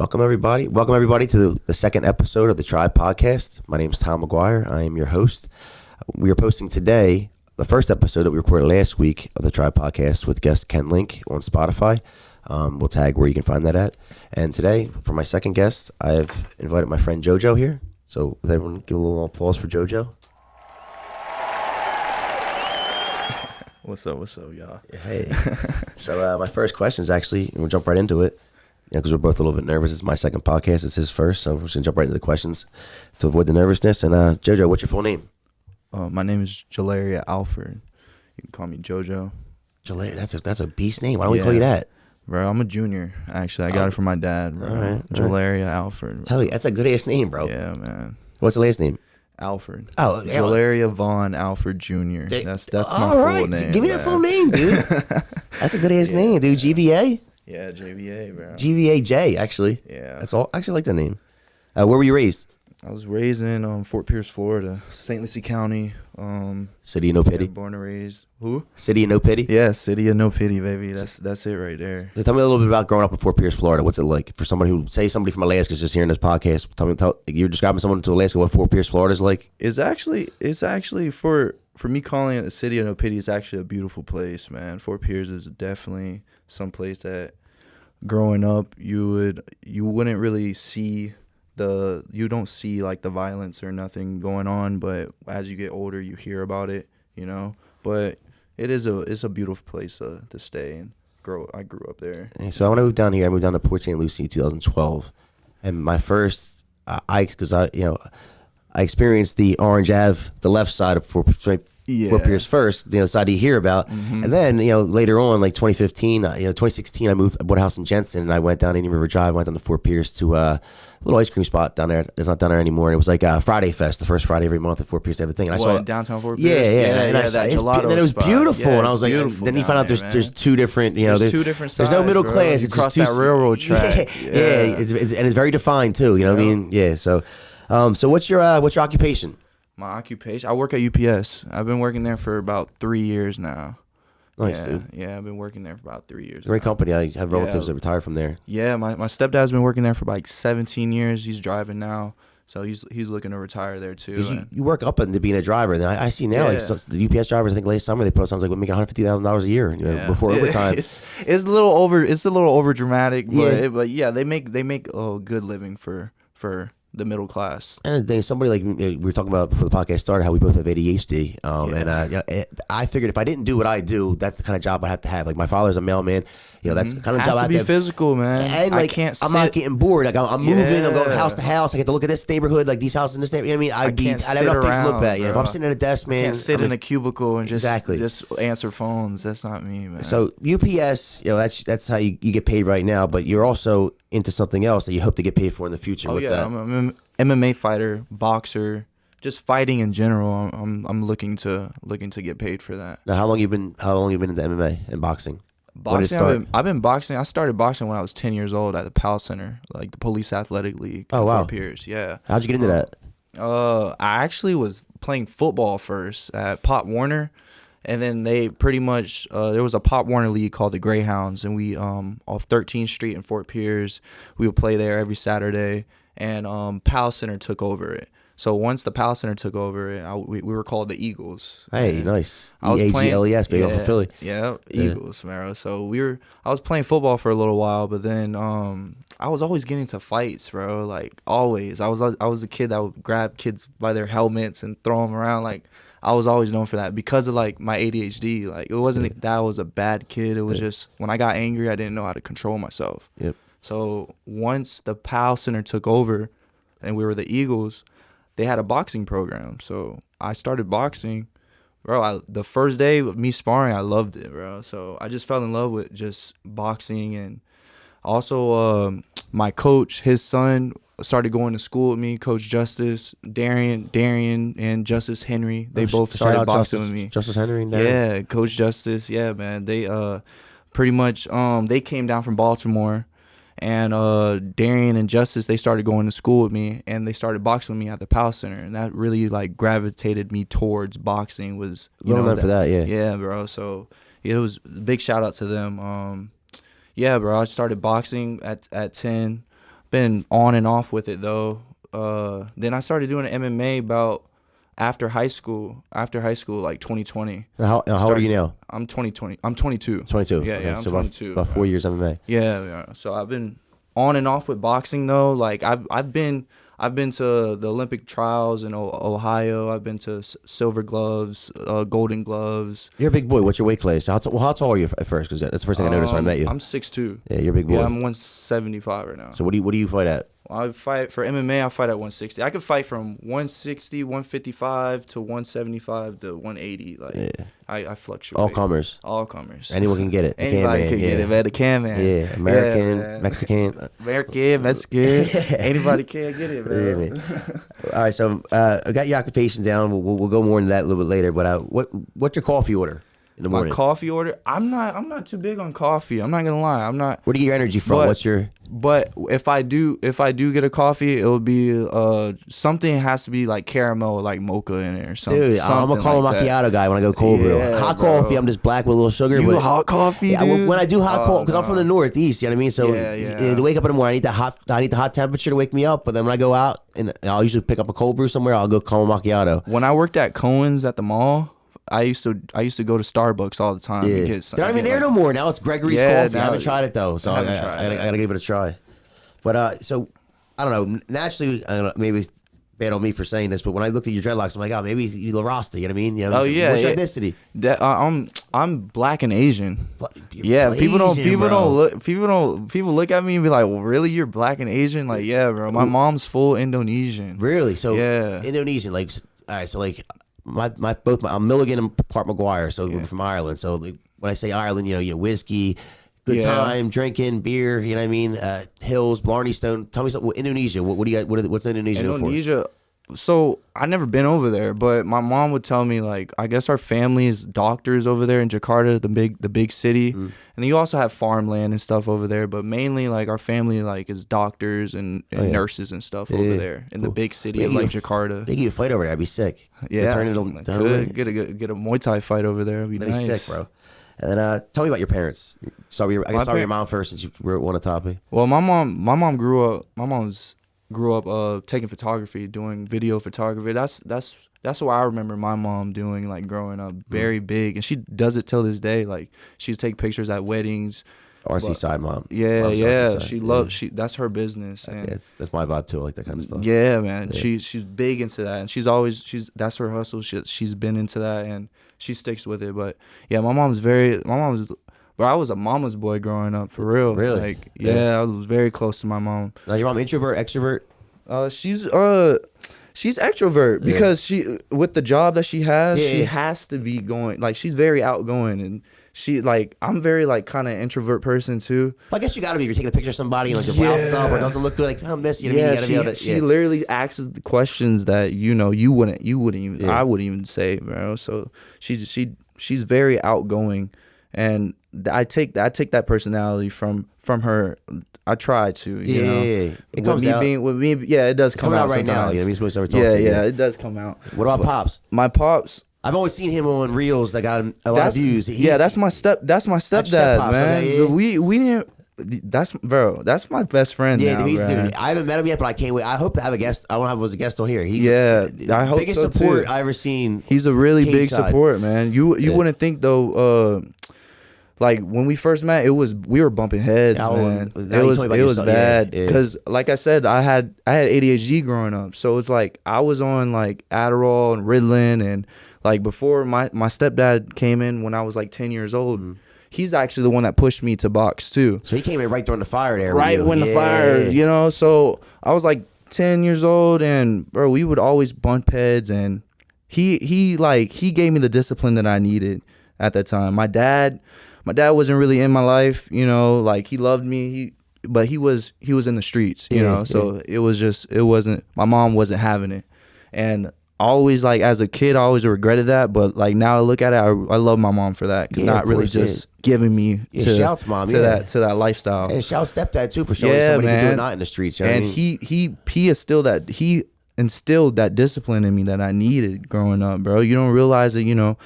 Welcome everybody. Welcome everybody to the second episode of the Tribe podcast. My name is Tom McGuire. I am your host. We are posting today the first episode that we recorded last week of the Tribe podcast with guest Ken Link on Spotify. We'll tag where you can find that at. And today, for my second guest, I've invited my friend JoJo here. So, with everyone, give a little applause for JoJo. What's up, y'all? Hey. So, my first question is actually, and we'll jump right into it. Because we're both a little bit nervous. It's my second podcast. It's his first. So, we're just going to jump right into the questions to avoid the nervousness. And, JoJo, what's your full name? My name is Alford. You can call me JoJo. That's a beast name. Why don't we call you that? Bro, I'm a junior, actually. I got it from my dad, bro. All right. Alford. Hell yeah, that's a good ass name, bro. Yeah, man. What's the last name? Alford. Oh, Jalaria Vaughn Alford Jr. That's my full name. Give me that full name, dude. That's a good ass name, dude. GVA? Yeah, JVA, bro. GVAJ, actually. Yeah. That's all. I actually like that name. Where were you raised? I was raised in Fort Pierce, Florida, St. Lucie County. City of No Pity. Born and raised. Who? City of No Pity. Yeah, City of No Pity, baby. That's it right there. So tell me a little bit about growing up in Fort Pierce, Florida. What's it like for somebody somebody from Alaska is just hearing this podcast? You're describing someone to Alaska. What Fort Pierce, Florida is like? It's actually for me calling it a City of No Pity. It's actually a beautiful place, man. Fort Pierce is definitely some place that, growing up, you wouldn't really see. You don't see like the violence or nothing going on, but as you get older, you hear about it, you know. But it's a beautiful place to stay and grow. I grew up there. So when I moved down here, I moved down to Port St. Lucie in 2012, and my first I experienced the Orange Ave, the left side of Fort Pierce first, side you hear about, and then later on, like 2016, I bought a house in Jensen, and I went down Indian River Drive, went down to Fort Pierce to a little ice cream spot down there. It's not down there anymore. And it was like Friday Fest, the first Friday every month at Fort Pierce. Everything. And I saw downtown Fort Pierce. Yeah. That gelato and it was spot. beautiful, and I was like, then you find out there, there's two different, there's two different sides. There's no middle bro. class. You It's cross just that railroad track. Yeah. It's very defined too. You know what I mean? Yeah. So, what's your occupation? My occupation? I work at UPS. I've been working there for about 3 years now. Nice, dude. Yeah, I've been working there for about 3 years. Great company. I have relatives that retired from there. Yeah, my stepdad's been working there for like 17 years. He's driving now, so he's looking to retire there too. You work up into being a driver. Then I see now the UPS drivers. I think last summer they put sounds like we're making $150,000 a year before overtime. It's a little over dramatic, but yeah, they make a good living for the middle class. And then somebody like we were talking about before the podcast started, how we both have ADHD. And I figured if I didn't do what I do, that's the kind of job I'd have to have. Like my father's a mailman. That's the kind of job I have to be physical, man. And like, I'm not getting bored. Like I'm moving. I'm going house to house. I get to look at this neighborhood, like these houses in this neighborhood. I'd have enough things to look at. Yeah, if I'm sitting at a desk, man, I can't sit in a cubicle and just answer phones. That's not me, man. So UPS, that's how you get paid right now. But you're also into something else that you hope to get paid for in the future. What's that? I'm an MMA fighter, boxer, just fighting in general. I'm looking to get paid for that. Now, how long you been into MMA and boxing? Boxing, I've been boxing. I started boxing when I was 10 years old at the PAL Center, like the Police Athletic League. Oh, wow. Fort Pierce, yeah. How'd you get into that? I actually was playing football first at Pop Warner, and then they pretty much there was a Pop Warner league called the Greyhounds, and we off 13th Street in Fort Pierce, we would play there every Saturday, and PAL Center took over it. So once the PAL Center took over it, we were called the Eagles. Hey, nice. I was playing EAGLES, baby, off of Philly. Yeah, Eagles, man. So I was playing football for a little while, but then I was always getting into fights, bro. Like always, I was a kid that would grab kids by their helmets and throw them around. Like I was always known for that because of like my ADHD. Like it wasn't that I was a bad kid. It was just when I got angry, I didn't know how to control myself. Yep. So once the PAL Center took over, and we were the Eagles, they had a boxing program. So I started boxing, bro. The first day of me sparring, I loved it, bro. So I just fell in love with just boxing. And also my coach, his son started going to school with me, Coach Justice, Darian and Justice Henry. They both started boxing with me. Justice Henry and Darian. Yeah, Coach Justice. Yeah, man. They pretty much they came down from Baltimore. And Darian and Justice, they started going to school with me, and they started boxing with me at the PAL Center, and that really like gravitated me towards boxing. Was for that, yeah, bro. So it was a big shout out to them. Yeah, bro. I started boxing at 10, been on and off with it though. Then I started doing MMA about after high school, like 2020. How old are you now? I'm 2020. I'm 22. 22. Yeah, Okay, yeah, I'm so 22. About 4 years MMA. Yeah, yeah. So I've been on and off with boxing though. Like I've been to the Olympic trials in Ohio. I've been to silver gloves, golden gloves. You're a big boy. What's your weight class? How tall are you at first? Because that's the first thing I noticed when I met you. I'm 6'2". Yeah, you're a big boy. Yeah, I'm 175 right now. So what do you fight at? I fight for MMA. I fight at 160. I could fight from 160, 155 to 175 to 180. Like I fluctuate. All comers. All comers. Anyone can get it. The Anybody can can get it, man. The can man. Yeah, American, man. Mexican. American, Mexican. Anybody can get it, man. Yeah, man. All right, so I got your occupation down. We'll go more into that a little bit later. But what's your coffee order in the morning? My coffee order. I'm not too big on coffee. I'm not gonna lie. I'm not. Where do you get your energy from? What's your? But if I do get a coffee, it would be something has to be like caramel, like mocha in it or something. Dude, I'm a caramel macchiato guy when I go cold brew. Hot coffee, I'm just black with a little sugar. You hot coffee, yeah, dude? When I do hot coffee, because I'm from the Northeast, you know what I mean. So to wake up in the morning, I need the hot temperature to wake me up. But then when I go out and I'll usually pick up a cold brew somewhere, I'll go caramel macchiato. When I worked at Cohen's at the mall, I used to go to Starbucks all the time. Yeah. They're not even there no more. Now it's Gregory's Coffee. I haven't tried it though, so I gotta give it a try. But so I don't know. Naturally, I don't know, maybe it's bad on me for saying this, but when I looked at your dreadlocks, I'm like, oh, maybe you La Rasta. You know what I mean? You know, what's your ethnicity? I'm black and Asian. You're people Asian, look at me and be like, well, really, you're black and Asian? Like, yeah, bro. My mom's full Indonesian. Really? So yeah, Indonesian. Like, all right. So like, I'm Milligan and part McGuire. So we're from Ireland. So like, when I say Ireland, you know, whiskey. Good time, drinking, beer, you know what I mean? Hills, Blarney Stone. Tell me something. Indonesia. What do you got? What's Indonesia known for? Indonesia. So I never been over there, but my mom would tell me like I guess our family is doctors over there in Jakarta, the big city, and then you also have farmland and stuff over there. But mainly like our family like is doctors and nurses and stuff over there in the big city of like Jakarta. They give you a fight over there. I'd be sick. Yeah, get a Muay Thai fight over there. It'd be nice. Sick, bro. And then tell me about your parents. Start with your mom first, since you were on the topic. Well, my mom grew up taking photography, doing video photography. That's what I remember my mom doing, like growing up, very big, and she does it till this day. Like she take pictures at weddings. RC side mom. Yeah, yeah. She loves that's her business. And that's my vibe too. I like that kind of stuff. Yeah, man. Yeah. She's big into that, and that's her hustle. She's been into that, and she sticks with it. But yeah, but I was a mama's boy growing up, for real. Really? Like, yeah, I was very close to my mom. Now, your mom introvert, extrovert? She's extrovert because she, with the job that she has, she has to be going. Like, she's very outgoing, and she like I'm very like kind of introvert person too. Well, I guess you gotta be if you're taking a picture of somebody and like the blouse up or it doesn't look good, like, I miss you. Yeah, she literally asks the questions that you wouldn't even I wouldn't even say, bro. So she's very outgoing, and I take that personality from her. I try to, you know. Yeah. It comes out. It does come out right now. Yeah, it does come out. What about Pops? My Pops. I've always seen him on reels that got a lot of views. That's my stepdad, man. Okay, we didn't. That's my best friend. Yeah, now, dude, I haven't met him yet, but I can't wait. I hope to have a guest. I want to have him as a guest on here. I hope biggest so support too. I ever seen. He's a really big support, man. You wouldn't think though. Like when we first met, we were bumping heads, man. It was bad because, like I said, I had ADHD growing up, so it's like I was on like Adderall and Ritalin, and like before my stepdad came in when I was like 10 years old. Mm-hmm. He's actually the one that pushed me to box too. So he came in right during the fire there. Right when the fire, So I was like 10 years old, and bro, we would always bump heads, and he gave me the discipline that I needed at that time. My dad wasn't really in my life, like he loved me, but he was in the streets, so it wasn't, my mom wasn't having it. And always, like as a kid, I always regretted that, but like now I look at it, I love my mom for that, not really just giving me shouts mom to that lifestyle. And shout stepdad too for showing somebody who do it not in the streets. You know and he instilled that discipline in me that I needed growing up, bro. You don't realize that,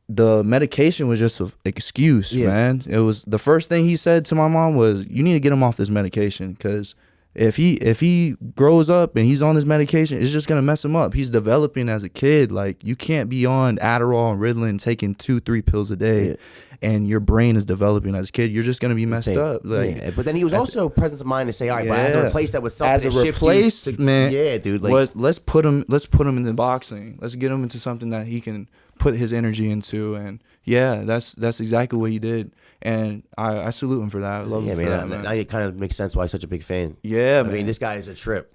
the medication was just an excuse, man. It was the first thing he said to my mom was, you need to get him off this medication because if he grows up and he's on his medication, it's just gonna mess him up. He's developing as a kid. Like, you can't be on Adderall and Ritalin taking 2-3 pills a day, and your brain is developing as a kid. You're just gonna be messed up. Like, but then he was also presence of mind to say, all right, but I have to replace that with something as a replacement. Yeah, dude. Like, let's put him into boxing. Let's get him into something that he can put his energy into. And yeah, that's exactly what he did. And I salute him for that. I love him for that, man. Now it kind of makes sense why he's such a big fan. Yeah, I mean, this guy is a trip.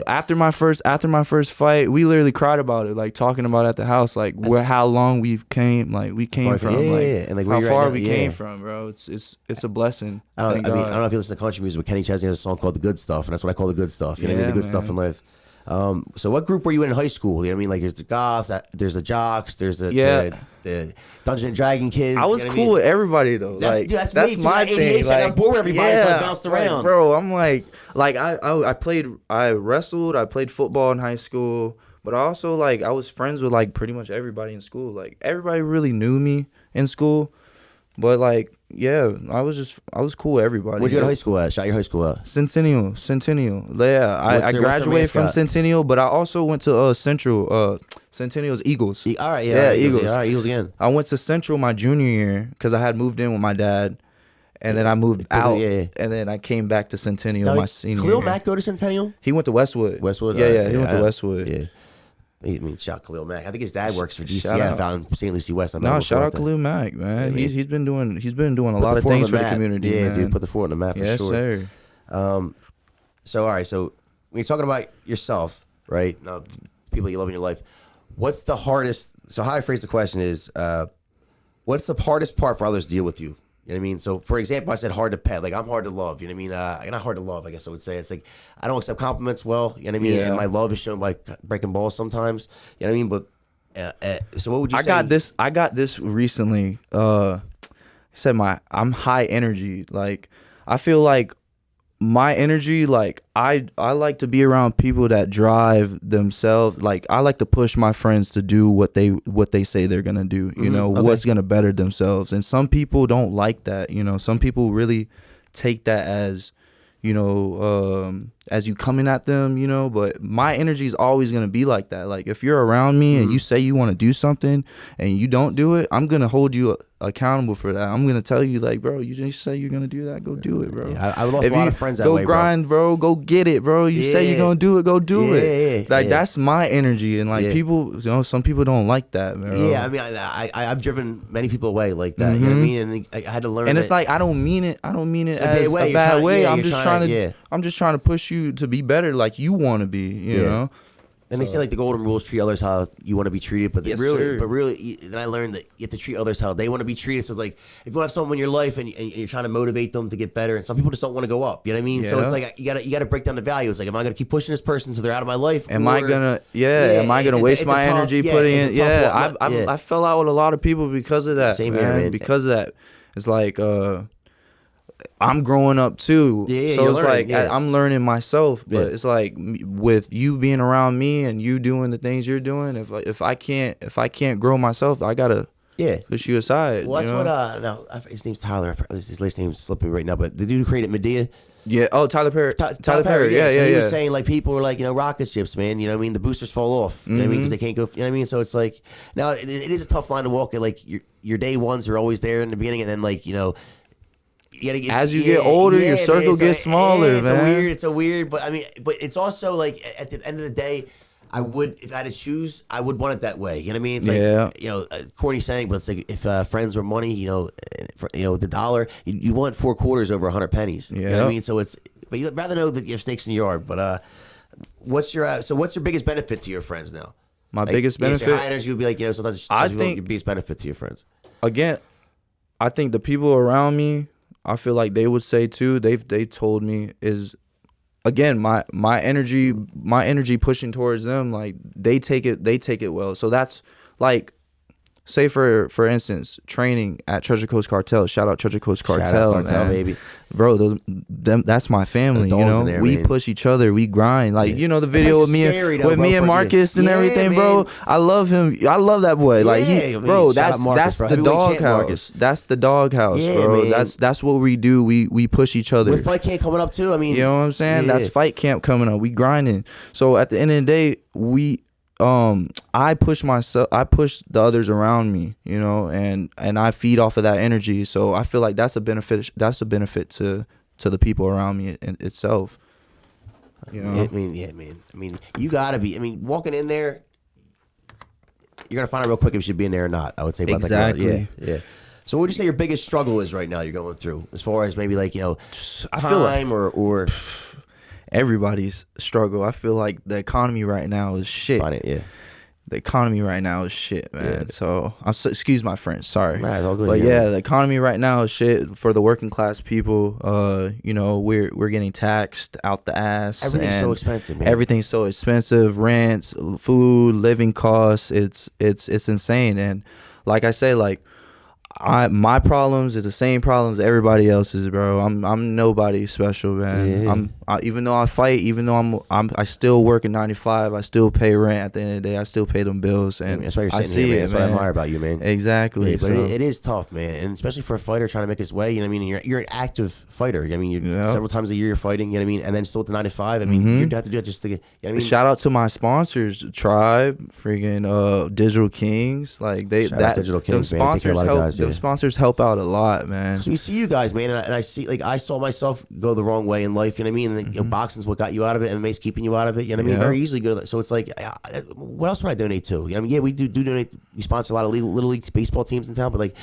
After my first fight, we literally cried about it, like talking about it at the house, like how long we came from, and like how far we came from, bro. It's a blessing. I don't know if you listen to country music, but Kenny Chesney has a song called "The Good Stuff," and that's what I call the good stuff. You know what I mean? The good stuff in life. So what group were you in high school? You know what I mean? Like, there's the goths, there's the jocks, there's the Dungeon and Dragon kids. I was cool with everybody though. That's my thing. Like, I bore everybody, so I bounced around. Like, bro, I'm like I wrestled, I played football in high school, but also I was friends with like pretty much everybody in school. Like, everybody really knew me in school, but like, yeah, I was cool with everybody. Where'd you go to high school at? Shot your high school at? Centennial. Yeah, I graduated from Centennial, but I also went to Central. Centennial's Eagles. All right, yeah, Eagles. All right, Eagles again. I went to Central my junior year because I had moved in with my dad, and then I moved out, and then I came back to Centennial my senior year. Khalil Mack go to Centennial? He went to Westwood. Westwood? Yeah, he went to Westwood. Yeah. I mean, shout Khalil Mack. I think his dad works for DCF out in St. Lucie West. Shout out Khalil Mack, man. Yeah, he's been doing a lot of things for the community. Yeah, man. dude, put the fort on the map for yes, sure. Yes, sir. So all right, so when you're talking about yourself, right? Now, people you love in your life, what's the hardest? So how I phrase the question is, what's the hardest part for others to deal with you? You know what I mean? So, for example, I said hard to pet. Like, I'm hard to love. You know what I mean? Not hard to love, I guess I would say. It's like, I don't accept compliments well. You know what I mean? Yeah. And my love is shown by breaking balls sometimes. You know what I mean? But, so what would you say? I got this recently. Said I'm high energy. Like, I feel like my energy, like, I like to be around people that drive themselves. Like, I like to push my friends to do what they say they're gonna do. You know, what's gonna better themselves. And some people don't like that. You know, some people really take that as, you know, as you coming at them, you know. But my energy is always gonna be like that. Like, if you're around me and you say you want to do something and you don't do it, I'm gonna hold you accountable for that. I'm gonna tell you, like, bro, you just say you're gonna do that, go do it, bro. Yeah, I lost a lot of friends that way, bro. Go grind, bro. Go get it, bro. You say you're gonna do it, go do it. Like, that's my energy, and like people, you know, some people don't like that, bro. Yeah, I mean, I've driven many people away like that. You know what I mean? And I had to learn. And it's like, I don't mean it as a bad way. I'm just trying to push you to be better, like you want to be. You know. And they say, like, the golden rules: treat others how you want to be treated. But really, then I learned that you have to treat others how they want to be treated. So it's like, if you have someone in your life and you're trying to motivate them to get better, and some people just don't want to go up. You know what I mean? Yeah. So it's like, you gotta break down the values. Like, am I gonna keep pushing this person so they're out of my life? Am I gonna waste my energy putting in? Yeah, I fell out with a lot of people because of that. Same here, man. Because of that, it's like I'm growing up too, so it's like I'm learning myself. But it's like, with you being around me and you doing the things you're doing, if I can't grow myself, I gotta push you aside. Well, that's what no, his name's Tyler. His last name's slipping right now, but the dude who created Medea. Yeah. Oh, Tyler Perry. Tyler Perry. Yeah. So he was saying, like, people were like, you know, rocket ships, man. You know what I mean? The boosters fall off. You know what I mean? Because they can't go. You know what I mean? So it's like, now it is a tough line to walk. Like, your day ones are always there in the beginning, and then, like, you know. As you get older, your circle gets smaller, man. It's a weird, but I mean, but it's also like, at the end of the day, if I had to choose, I would want it that way. You know what I mean? It's like, you know, corny saying, but it's like, if friends were money, you know, the dollar, you want 4 quarters over 100 pennies. You know what I mean? So but you'd rather know that you have snakes in your yard. But what's your biggest benefit to your friends now? My biggest benefit? High energy would be like, you know, sometimes your biggest benefit to your friends. Again, I think the people around me, I feel like they would say too, they told me, is, again, my energy pushing towards them, like, they take it well. So that's like, say for instance, training at Treasure Coast Cartel. Shout out Treasure Coast Cartel, Cartel, man. baby. Bro, that's my family. You know, there, we man. push each other, we grind. Like you know the video place with is me scary, though, with bro, me and for you. Marcus and Yeah, everything, bro. man. I love him. I love that boy. Like Yeah, bro, shout out Marcus, that's bro. the Heavyweight champ doghouse. Marcus. That's the doghouse, Yeah, bro. man. That's what we do. We push each other. With fight camp coming up too. I mean, You know what I'm saying? yeah. That's fight camp coming up. We grinding. So at the end of the day, I push myself. I push the others around me. You know, and I feed off of that energy. So I feel like that's a benefit. That's a benefit to the people around me itself. You know? I mean, yeah, man. I mean, you gotta be. I mean, walking in there, you're gonna find out real quick if you should be in there or not. I would say about Exactly. yeah. So what would you say your biggest struggle is right now you're going through, as far as maybe like, you know, I feel like time or everybody's struggle. I feel like the economy right now is shit. find it, yeah. The economy right now is shit, man. Yeah. So excuse my French, sorry. Nah, it's all good, But yeah, yeah, man. the economy right now is shit for the working class people. You know, we're getting taxed out the ass. Everything's so and expensive, man. Everything's so expensive. Rents, food, living costs. It's insane. And like I say, like my problems is the same problems everybody else's, bro. I'm nobody special, man. Yeah. Even though I fight, even though I still work at 95, I still pay rent at the end of the day. I still pay them bills, and That's why you're I sitting see here, man. it, That's what I man. admire about you, man. Exactly. Yeah, but so, it is tough, man, and especially for a fighter trying to make his way. You know what I mean? You're an active fighter. I mean, Yeah. several times a year you're fighting. You know what I mean? And then still at the 95. I mean, you'd have to do it just to get. You know what I mean? shout out to my sponsors, Tribe, freaking Digital Kings. Like Shout out Digital Kings, man. They take care of a lot of guys, them yeah. sponsors help out a lot, man. So we see you guys, man, and I see, like, I saw myself go the wrong way in life. You know what I mean? And you know, boxing's what got you out of it, MMA's keeping you out of it. You know what I mean? Yeah. Very easily go. So it's like, what else would I donate to? You know what I mean? Yeah, we do donate. We sponsor a lot of little league baseball teams in town, but like,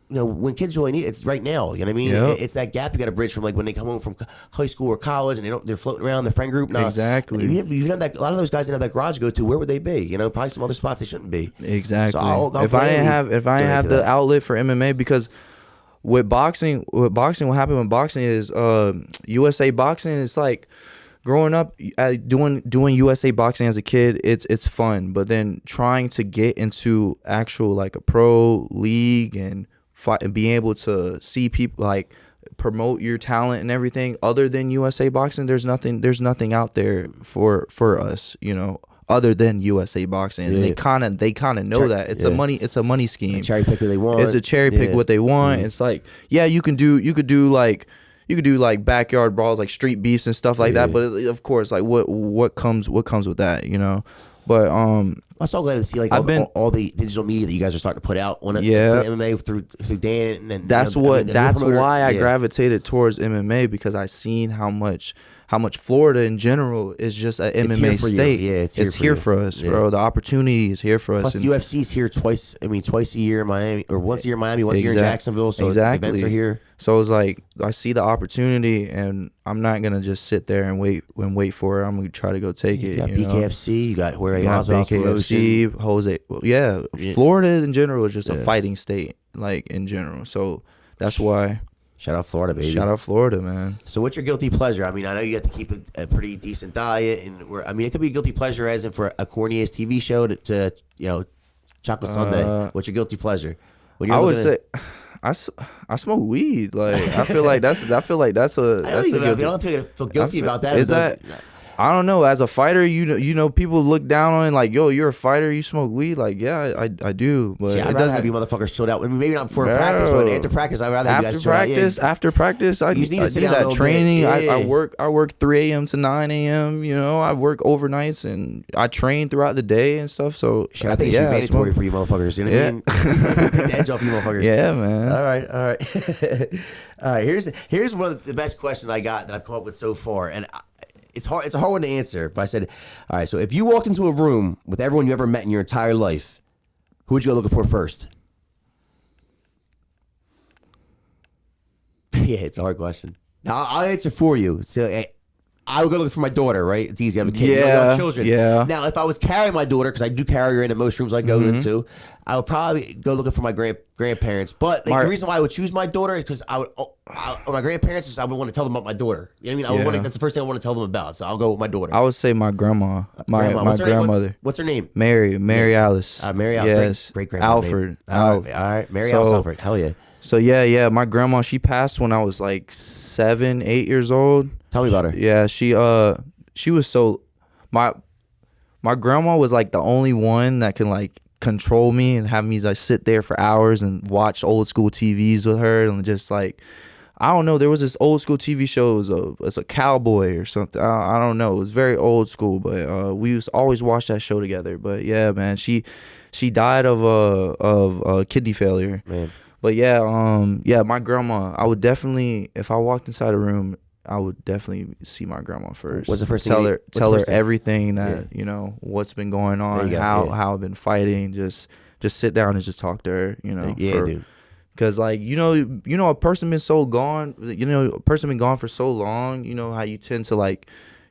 you know, when kids really need it's right now. You know what I mean? Yep. It's that gap you got to bridge from like when they come home from high school or college and they're floating around the friend group. Now, Exactly. You have that. A lot of those guys didn't have that garage to go to. Where would they be? You know, probably some other spots they shouldn't be. Exactly. So I'll if I didn't gladly have donate to the that. outlet for MMA, because with boxing, what happened with boxing is USA boxing. It's like growing up doing USA boxing as a kid. It's fun, but then trying to get into actual like a pro league and fight and being able to see people like promote your talent and everything other than USA boxing. There's nothing out there for us, you know, other than USA boxing. And Yeah. they kind of know that it's a money scheme. Cherry pick who they want. It's a cherry pick Yeah. what they want. It's like, yeah, you could do like backyard brawls, like street beefs and stuff like that. But of course, like what comes with that, you know? But I'm so glad to see like all the digital media that you guys are starting to put out on it. Yeah. For MMA through Dan and that's you know, I mean, that's the promoter- why I yeah. gravitated towards MMA, because I seen how much Florida in general is just an here MMA for you. state. Yeah, it's here for here you. for us, Yeah. bro. The opportunity is here for us. Plus, And- UFC's here twice. I mean, twice a year in Miami, or once a year in Miami, once a year in Jacksonville. So Exactly. events are here. So it's like I see the opportunity, and I'm not gonna just sit there and wait for it. I'm gonna try to go take You it. got you know? BKFC. You got Jorge You got Masvidal's BKFC, promotion. Jose. Well, yeah, Yeah. Florida in general is just a Yeah. fighting state, like in general. So that's why. Shout out Florida, baby. Shout out Florida, man. So what's your guilty pleasure? I mean, I know you have to keep a pretty decent diet, and I mean, it could be a guilty pleasure as in for a corny ass TV show to you know, Chocolate Sunday. What's your guilty pleasure? When you're I would looking say I smoke weed. Like I feel like that's a I don't guilty. feel guilty about that. Is that? I don't know. As a fighter, you know, people look down on it like, yo, you're a fighter, you smoke weed. Like, yeah, I do, but Yeah, I'd it rather have doesn't. you motherfuckers chilled out. I mean, maybe not before Bro. practice, but after practice, I'd rather have you guys chilled out. Yeah. After practice, I You just need to sit do down a that little training. bit. Yeah. I work 3 a.m. to 9 a.m. You know, I work overnights and I train throughout the day and stuff. So Shit, I think it should be mandatory for you motherfuckers. You know what I mean? Take the edge off you motherfuckers. Yeah, man. All right. All right. Here's one of the best questions I got that I've come up with so far, and it's hard. It's a hard one to answer. But I said, all right. So if you walked into a room with everyone you ever met in your entire life, who would you go looking for first? Yeah, it's a hard question. Now I'll answer for you. So I would go looking for my daughter, right? It's easy. I have a kid. You Yeah, have children. yeah. Now, if I was carrying my daughter, because I do carry her into most rooms I go into, I would probably go looking for my grandparents. But the reason why I would choose my daughter is because my grandparents, I would want to tell them about my daughter. You know what I mean? I would want that's the first thing I want to tell them about. So I'll go with my daughter. I would say my grandma, my grandmother. What's her name? Mary Alice. Mary Alice. Yes. Great grandma. Alford. All right. Mary Alice Alford. Hell yeah. So yeah, my grandma, she passed when I was like 7, 8 years old. Tell me about her. Yeah, she was so my grandma was like the only one that can like control me and have me like sit there for hours and watch old school TVs with her and just like I don't know. There was this old school TV show. It was a cowboy or something. I don't know. It was very old school, but we used to always watch that show together. But yeah, man, she died of kidney failure. Man. But yeah, my grandma. I would definitely, if I walked inside a room, I would definitely see my grandma first. What's the first tell thing? Tell her everything that what's been going on, how I've been fighting. Just sit down and just talk to her. Dude. Because like a person been so gone. A person been gone for so long. You know how you tend to like.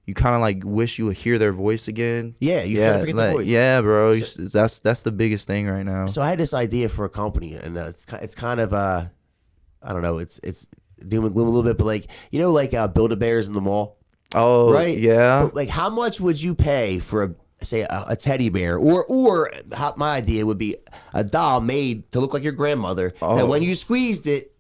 You kind of like wish you would hear their voice again. Yeah, you forget the voice. Yeah, bro. That's the biggest thing right now. So I had this idea for a company, and it's kind of I don't know, it's doom and gloom a little bit, but like Build-A-Bears in the mall. Oh, right, yeah. But like, how much would you pay for a teddy bear, or my idea would be a doll made to look like your grandmother that when you squeezed it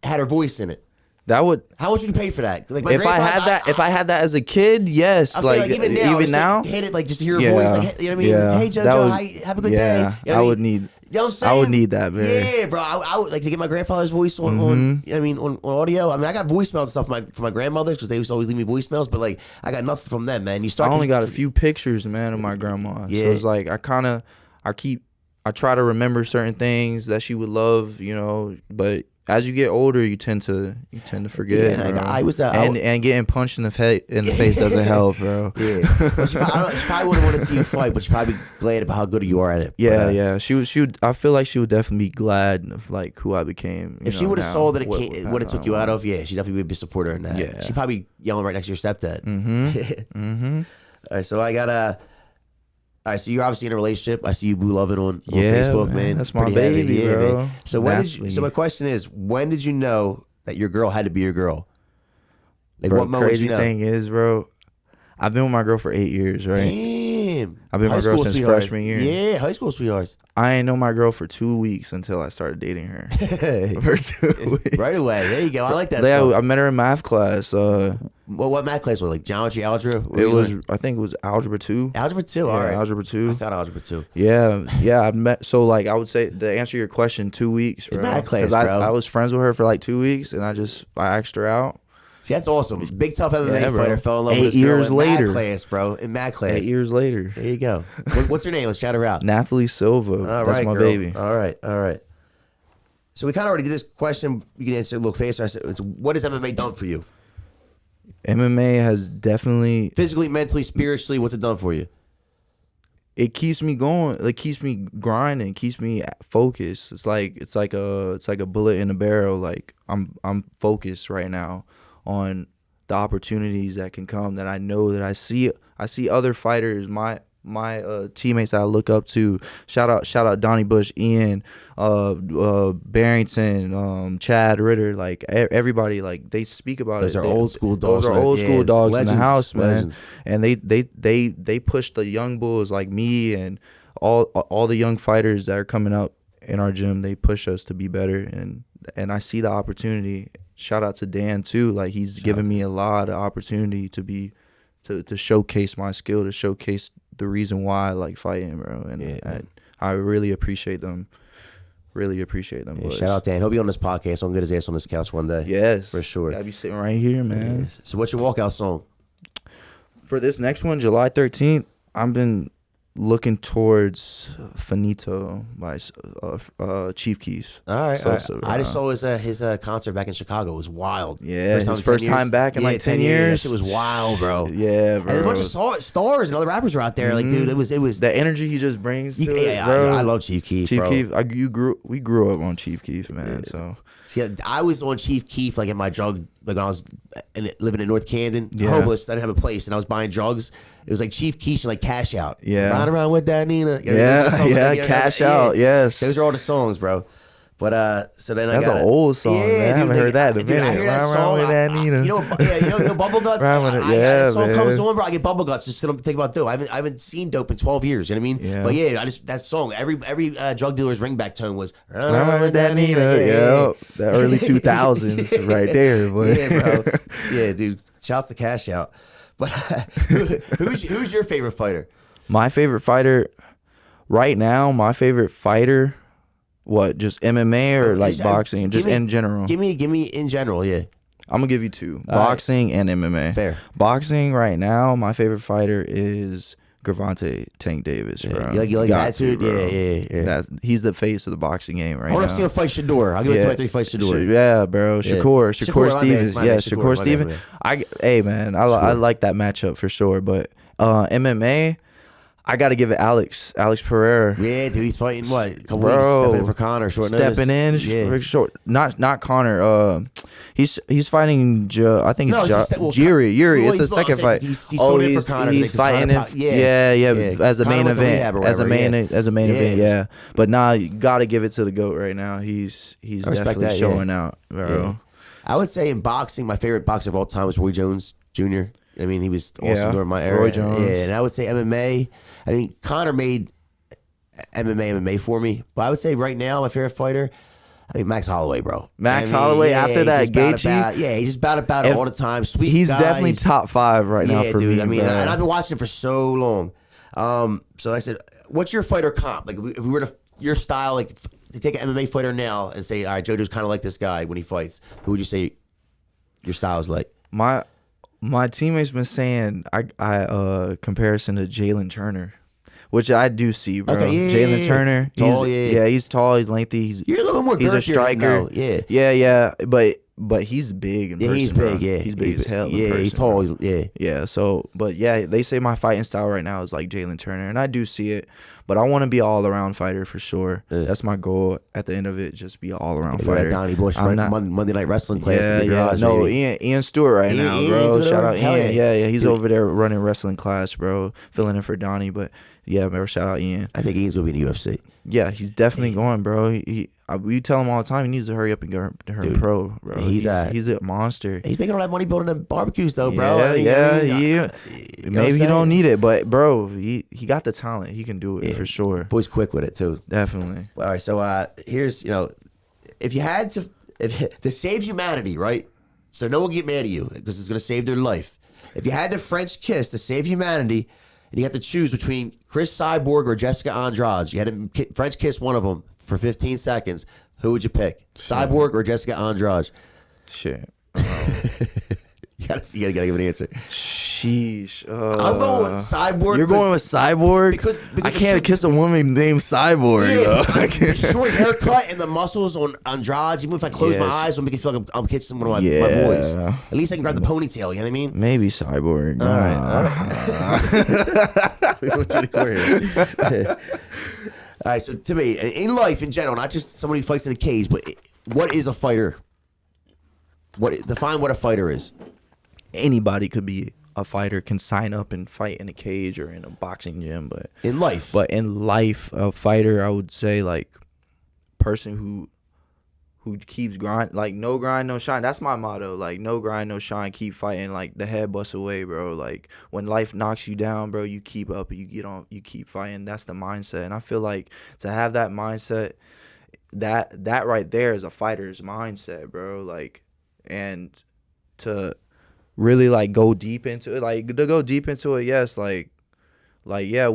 had her voice in it. That would. How much would you pay for that? Like if I had that as a kid, yes. Like even now, hit it like just to hear her voice. Like, you know what I mean? Yeah. Hey JoJo, have a good day. You know I would need. You know what I'm saying? I would need that, man. Yeah, bro. I would like to get my grandfather's voice on on audio. I mean, I got voicemails and stuff for my grandmothers because they used to always leave me voicemails. But like, I got nothing from them, man. I only got a few pictures, man, of my grandma. Yeah. So it's like I try to remember certain things that she would love, but as you get older, you tend to forget. Yeah, I was and getting punched in the face doesn't help, bro. Yeah, well, she probably wouldn't want to see you fight, but she's probably glad about how good you are at it. Yeah, yeah. She would. I feel like she would definitely be glad of like who I became. If she would have saw that what it took you out of, she definitely would be a supporter in that. Yeah, she probably yelling right next to your stepdad. Mm-hmm. All right, so I got All right, so you're obviously in a relationship. I see you boo loving on Facebook, man. That's my baby, bro. Man. So so my question is, when did you know that your girl had to be your girl? Like, bro, what moment crazy did you know? thing is, bro, I've been with my girl for 8 years, right? Damn. I've been with my girl since freshman year. Yeah, high school sweethearts. I ain't know my girl for 2 weeks until I started dating her. For 2 weeks. Right away. There you go. I like that. I met her in math class. What math class was it? Like geometry, algebra? I think it was algebra 2. Algebra 2, yeah, all right. Algebra 2. I found algebra 2. Yeah. I met. So like I would say to answer your question, 2 weeks, bro. Math class, bro. I was friends with her for like 2 weeks, and I asked her out. See, that's awesome. Big tough MMA fighter fell in love with his 8 girl years in later. math class, bro. In math class. 8 years later. There you go. What's her name? Let's shout her out. Nathalie Silva. All That's right, my girl. baby. All right. So we kind of already did this question. You can answer a little faster. I said, what has MMA done for you? MMA has definitely Physically, mentally, spiritually, what's it done for you? It keeps me going. It keeps me grinding. Keeps me focused. It's like a bullet in a barrel. Like I'm focused right now on the opportunities that can come. That I know that I see other fighters. My teammates that I look up to. Shout out Donnie Bush, Ian, Barrington, Chad Ritter. Like everybody. Like they speak about those it. Those are old school dogs. Those are old school dogs legends, in the house, man. Legends. And they push the young bulls like me and all the young fighters that are coming up in our gym. They push us to be better, and I see the opportunity. Shout out to Dan too. Like he's given me a lot of opportunity to showcase my skill, to showcase the reason why I like fighting, bro. And I really appreciate them. Really appreciate them. Yeah, shout out Dan. He'll be on this podcast. I'm gonna get his ass on this couch one day. Yes, for sure. Gotta be sitting right here, man. Yes. So what's your walkout song? For this next one, July 13th, I've been looking towards Finito by Chief Keef. All right. Sosa, I just saw his concert back in Chicago. It was wild. Yeah, his first time back in like 10 years. It was wild, bro. Yeah, bro. And a bunch of stars and other rappers were out there. Like, dude, it was the energy he just brings to it, bro. bro. I love Chief Keef, Chief bro. Keef, we grew up on Chief Keef, man. So yeah, I was on Chief Keef like in my drug like when I was living in North Camden, Yeah. homeless. I didn't have a place, and I was buying drugs. It was like Chief Keef and like Cash Out. Yeah. Ride around with that Nina. You know, Yeah, those songs, yeah, like, you know, Cash yeah. Out, yes. Those are all the songs, bro. But so then That's I got an old song, man. I haven't heard that in a dude, I minute. hear that Ride around song. with that Nina. You know, Bubble Guts. Ride with it. That song man. comes on, bro. I get Bubble Guts just to think about dope. I haven't seen dope in 12 years. You know what I mean? Yeah. But yeah, that song. Every drug dealer's ringback tone was Ride around with that Nina. Yeah, the early 2000s, right there, boy. Yeah, bro. Yeah, dude. Shouts to Cash Out. But who's your favorite fighter? My favorite fighter right now. My favorite fighter. What, just MMA or like boxing? Just in general. Give me in general, yeah. I'm gonna give you two: All boxing and MMA. Fair. Boxing right now, my favorite fighter is Gervonta Tank Davis, bro. You like Got attitude? to, bro. Yeah. He's the face of the boxing game right I want now. to see him fight Shador. I'll give it to my 3 fight Shador. Yeah, bro. Shakur my Stevens. man, Yeah, Shakur, Shakur my Stevens. man. Hey, man, I like that matchup for sure. But MMA, I got to give it Alex Pereira. Yeah, dude, he's fighting what? A couple Bro, weeks stepping in for Connor, short notice. Stepping in, Yeah. short. Not Connor. He's fighting. I think No, it's it's just that- Yuri. well, It's the he's- second fight. he's going in for Connor, He's because fighting Connor him. yeah. As a Connor main went to event. rehab or As a whatever, main yeah. event. Yeah. But nah, you gotta give it to the GOAT right now. He's I respect definitely that, showing out, bro. Yeah. I would say in boxing, my favorite boxer of all time was Roy Jones Jr. I mean, he was awesome Yeah, during my era. Roy Jones. Yeah, and I would say MMA. I mean, Connor made MMA for me. But I would say right now, my favorite fighter, I think Max Holloway, bro. Max Holloway, after he that just bout Gaethje? about- yeah, he just about it all the time. Sweet He's guy. definitely top 5 right now for dude, me. I mean, bro. and I've been watching it for so long. So I said, what's your fighter comp? Like, if we were to your style, like to take an MMA fighter now and say, all right, JoJo's kind of like this guy when he fights. Who would you say your style is like? My teammates been saying I comparison to Jalen Turner, which I do see, bro. Okay, yeah, Jalen yeah. Turner, Tall, he's tall, he's lengthy, You're a little more he's a girthier than him, striker. though. Yeah, but he's big in person. He's bro. big. Yeah, he's big as hell. in Yeah, person, he's tall. bro. Yeah. So, but yeah, they say my fighting style right now is like Jalen Turner, and I do see it. But I want to be an all-around fighter for sure. Yeah. That's my goal at the end of it. Just be an all-around You're fighter. at Donnie Bush I'm not- Monday Night Wrestling class. in the garage, No, baby. Ian Stewart right now, Ian, bro. Ian's Shout out hell Ian. yeah. Yeah. He's Dude. over there running wrestling class, bro. Filling in for Donnie, but yeah, bro. Shout out Ian. I think Ian's gonna be in the UFC. Yeah, he's definitely going, bro. We tell him all the time he needs to hurry up and go turn pro, bro. he's a monster. He's making all that money building them barbecues, though, bro. I mean, Maybe what he I'm don't saying? need it, but bro, he got the talent. He can do it for sure. Boy's quick with it too. Definitely. All right, so here's if you had to save humanity, right? So no one can get mad at you because it's gonna save their life. If you had to French kiss to save humanity, and you had to choose between Chris Cyborg or Jessica Andrade, you had to French kiss one of them for 15 seconds. Who would you pick, Cyborg or Jessica Andrade? Shit. You gotta give an answer. Sheesh. I'm going with Cyborg. You're going with Cyborg? because I can't kiss a woman named Cyborg. Yeah, though. I the can't. short haircut and the muscles on Andrade. Even if I close my Yes. eyes, it'll make it feel like I'm kissing one of my Yeah. boys. At least I can grab the ponytail. You know what I mean? Maybe Cyborg. All right. We went to the corner here. All right. So to me, in life in general, not just somebody who fights in a cage, but what is a fighter? Define what a fighter is. Anybody could be a fighter, can sign up and fight in a cage or in a boxing gym, but In life. in life, a fighter, I would say, like, person who keeps grind, like, no grind, no shine. That's my motto. Like, no grind, no shine. Keep fighting. Like, the head busts away, bro. Like, when life knocks you down, bro, you keep up. You get on. You keep fighting. That's the mindset. And I feel like to have that mindset, that right there is a fighter's mindset, bro. Like, and to really like go deep into it, yes, like yeah,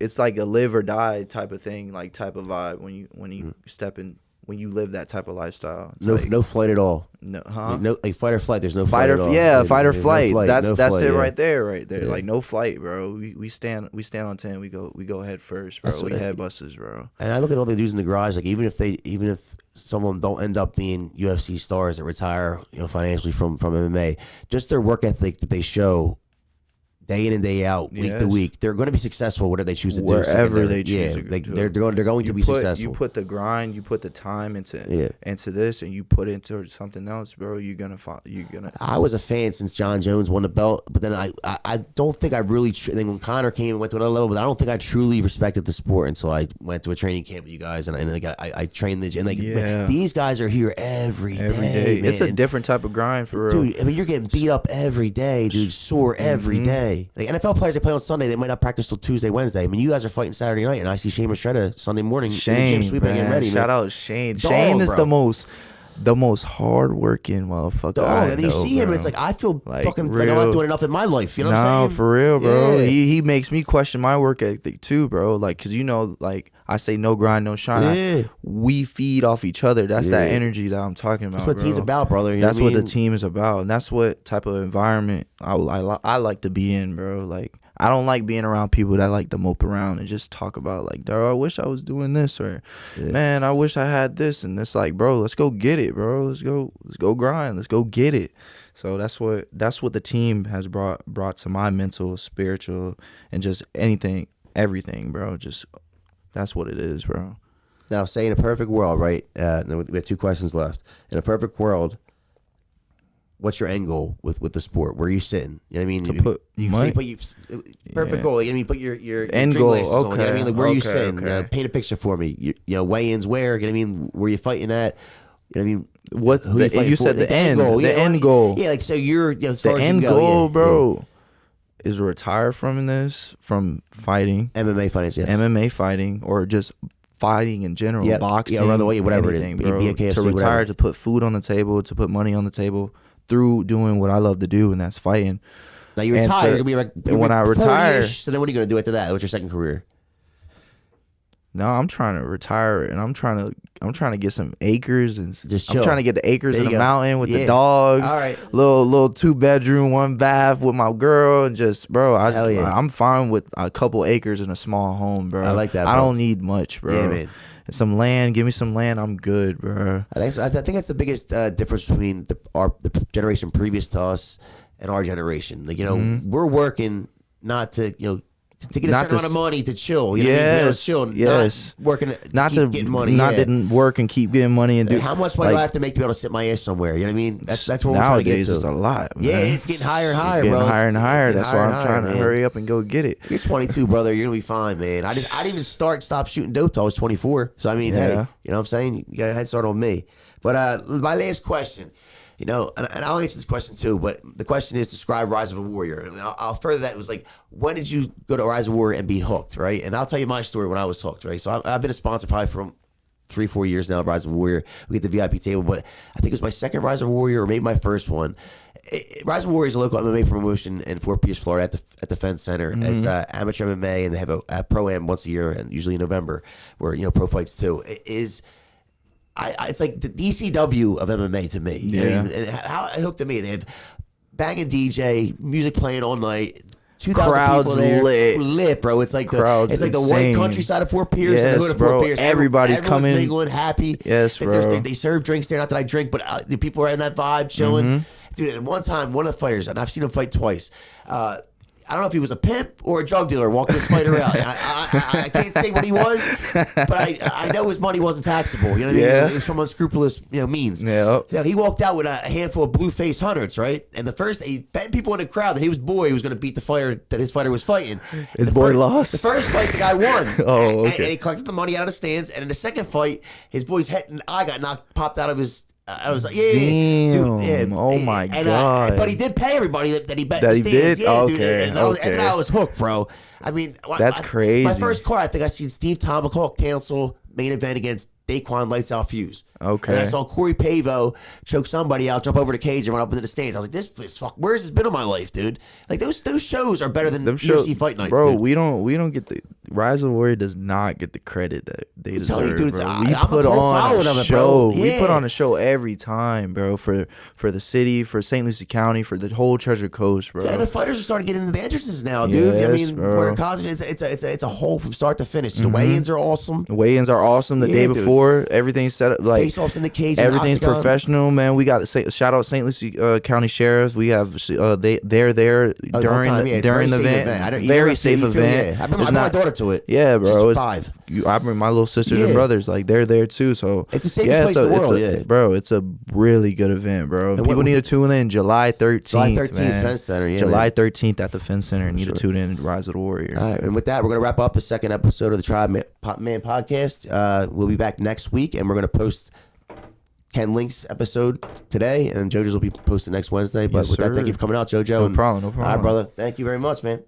it's like a live or die type of thing, like type of vibe when you step in, when you live that type of lifestyle. It's No flight at all. no, No, like fight or flight. There's no fight flight or at all. fight or There's no flight. That's flight, it yeah. right there. Yeah. Like no flight, bro. We stand on 10. We go head first, bro. That's We what- head busters, bro. And I look at all the dudes in the garage, like even if some of them don't end up being UFC stars that retire, financially from MMA, just their work ethic that they show day in and day out, week to week, they're going to be successful whatever they choose to do. Wherever they choose to do. do. They're going to be successful. You put the grind, you put the time into this, and you put into something else, bro. You're gonna. I was a fan since John Jones won the belt, but then I don't think I really. Then when Connor came and went to another level, but I don't think I truly respected the sport until I went to a training camp with you guys, and I trained the and man, these guys are here every day. Man. It's a different type of grind for real. Dude, I mean, you're getting beat up every day, dude. Sore every day. Like NFL players, they play on Sunday. They might not practice till Tuesday, Wednesday. I mean, you guys are fighting Saturday night, and I see Shane Mastretta Sunday morning. Shane, getting ready. Shout out Shane. Shane is the most hardworking motherfucker. And you see him, and it's like I feel fucking like I'm not doing enough in my life. You know what I'm saying? For real, bro. Yeah. He makes me question my work ethic too, bro. Like, cause like I say, no grind, no shine. We feed off each other. That's that energy that I'm talking about. That's what team's about, brother. You that's know what the team is about, and that's what type of environment I like to be in, bro. Like, I don't like being around people that like to mope around and just talk about like, I wish I was doing this, or man, I wish I had this, and it's like, bro, let's go get it, bro. Let's go grind. Let's go get it. So that's what the team has brought to my mental, spiritual, and just everything, bro. Just that's what it is, bro. Now, say in a perfect world, right? We have 2 questions left. In a perfect world, what's your end goal with the sport? Where are you sitting? You know what I mean? Perfect goal. You know what I mean? Put your end goal. Okay. On, you know what I mean? Like, where are you sitting? Paint a picture for me. You know, weigh-ins where? You know what I mean? Where you fighting at? You know what I mean? What's you said the end goal? The end goal. Yeah, like so you're as far the as end you go, goal, bro. Is retire from fighting. MMA fighting, yes. MMA fighting, or just fighting in general, boxing, around the way, whatever anything, it is, bro. To retire, whatever. To put food on the table, to put money on the table through doing what I love to do, and that's fighting. Now you retire, you're gonna be when I retire. So then what are you gonna do after that? What's your second career? No, I'm trying to retire, and I'm trying to get some acres, and just I'm trying to get the acres in the mountain with the dogs. All right, little 2-bedroom, 1 bath with my girl, and just, bro, I'm fine with a couple acres in a small home, bro. I like that, bro. I don't need much, bro. Yeah, man. Some land, give me some land, I'm good, bro. I think that's the biggest difference between the generation previous to us and our generation. Like, you know, we're working not to, you know, to get a certain amount of money to chill. You know what I mean? Chill, not working to keep getting money. Didn't work and keep getting money and do. How much money do I have to make to be able to sit my ass somewhere? You know what I mean? That's what we're trying to get to. Nowadays, it's a lot. Man. Yeah, it's getting higher and higher, bro. Higher and higher. That's why I'm trying to hurry up and go get it. You're 22, brother. You're gonna be fine, man. I didn't even stop shooting dope till I was 24. So I mean, hey, you know what I'm saying? You got a head start on me. But my last question. You know, and I'll answer this question too, but the question is, describe Rise of a Warrior. And I'll further that. It was like, when did you go to Rise of a Warrior and be hooked, right? And I'll tell you my story when I was hooked, right? So I've been a sponsor probably for 3-4 years now of Rise of a Warrior. We get the VIP table, but I think it was my second Rise of a Warrior, or maybe my first one. Rise of a Warrior is a local MMA promotion in Fort Pierce, Florida, at the Fence Center. It's amateur MMA, and they have a pro-am once a year, and usually in November, where, you know, pro fights too. It's like the DCW of MMA to me. Yeah. I mean, how it hooked to me. They had banging DJ, music playing all night. 2,000 people there. Lit, bro. It's like the white countryside of Fort Pierce. Yes, and the hood of bro. Fort Pierce. Everybody's coming. Mingling, happy. Yes, bro. They serve drinks there. Not that I drink, but the people are in that vibe, chilling. Dude, at one time, one of the fighters, and I've seen him fight twice. I don't know if he was a pimp or a drug dealer walking this fighter out. I can't say what he was, but I know his money wasn't taxable. You know what I mean? It was from unscrupulous, you know, means. Yeah. So he walked out with a handful of blue-faced hundreds, right? And he bet people in the crowd that he was going to beat the fighter that his fighter was fighting. His boy lost. The first fight, the guy won. Oh, okay. And he collected the money out of the stands. And in the second fight, his boy's head and eye got popped out of his. I was like, Damn. Oh my god! But he did pay everybody that he bet. That in he the stands. did. Yeah, Okay. Dude, and after that, I was hooked, bro. I mean, that's crazy. My first card, I think I seen Steve Tomahawk cancel main event against Daquan Lights Out Fuse. Okay. And I saw Corey Pavo choke somebody out, jump over the cage, and run up into the stands. I was like, this is where's this been in my life, dude? Like those shows are better than UFC fight nights, bro. Dude. We don't get the Rise of the Warrior does not get the credit they telling deserve, you, dude, bro. I'm We a put pro on following a of it, show. bro. We put Yeah. on a show every time, bro, for the city, for St. Lucie County, for the whole Treasure Coast, bro. Yeah, the fighters are starting to get into the entrances now, dude. I Yes, mean, bro. where college, it's a whole from start to finish. The weigh-ins are awesome. The weigh-ins are awesome. The Yeah, day dude. before, everything's set up like Face-offs in the cage. and everything's octagon. professional, man. We got shout out St. Lucie County Sheriff. We have they're there Oh, during time, the yeah, it's a during the very safe event. I don't- you Very never safe feel- event. Yeah. I bring It's my daughter to it. Yeah, bro. She's It's 5. I bring my little sisters Yeah. and brothers. Like they're there too. So It's the safest place in the world, yeah. bro. It's a really good event, bro. And People what- need to tune in July 13th. July 13th, man. Fence Center, yeah, July man. 13th at the Fence Center. Need Sure. to tune in. Rise of the Warrior. All right, and with that, we're going to wrap up the second episode of the Tribeman podcast. We'll be back next week, and we're going to post Ken Link's episode today, and JoJo's will be posted next Wednesday. But Yes, with that, sir. thank you for coming out, JoJo. No problem. No problem. All right, brother. Thank you very much, man.